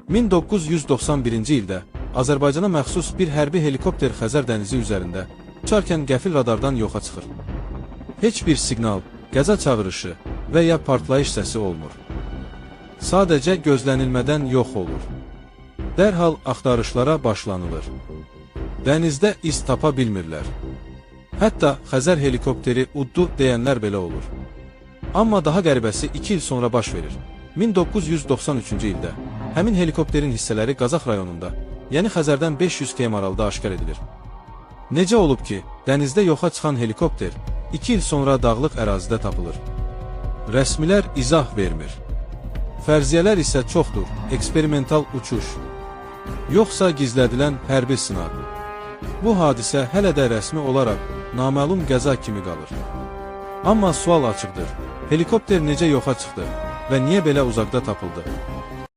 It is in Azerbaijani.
1991-ci ildə Azərbaycana məxsus bir hərbi helikopter Xəzər dənizi üzərində uçarkən qəfil radardan yoxa çıxır. Heç bir siqnal, qəza çağırışı və ya partlayış səsi olmur. Sadəcə gözlənilmədən yox olur. Dərhal axtarışlara başlanılır. Dənizdə iz tapa bilmirlər. Hətta Xəzər helikopteri uddu deyənlər belə olur. Amma daha qəribəsi 2 il sonra baş verir. 1993-cü ildə həmin helikopterin hissələri Qazax rayonunda, yəni Xəzərdən 500 km aralıda aşkar edilir. Necə olub ki, dənizdə yoxa çıxan helikopter 2 il sonra dağlıq ərazidə tapılır? Rəsmilər izah vermir. Fərziyyələr isə çoxdur: eksperimental uçuş, yoxsa gizlədilən hərbi sınaq. Bu hadisə hələ də rəsmi olaraq naməlum qəza kimi qalır. Amma sual açıqdır: helikopter necə yoxa çıxdı və niyə belə uzaqda tapıldı?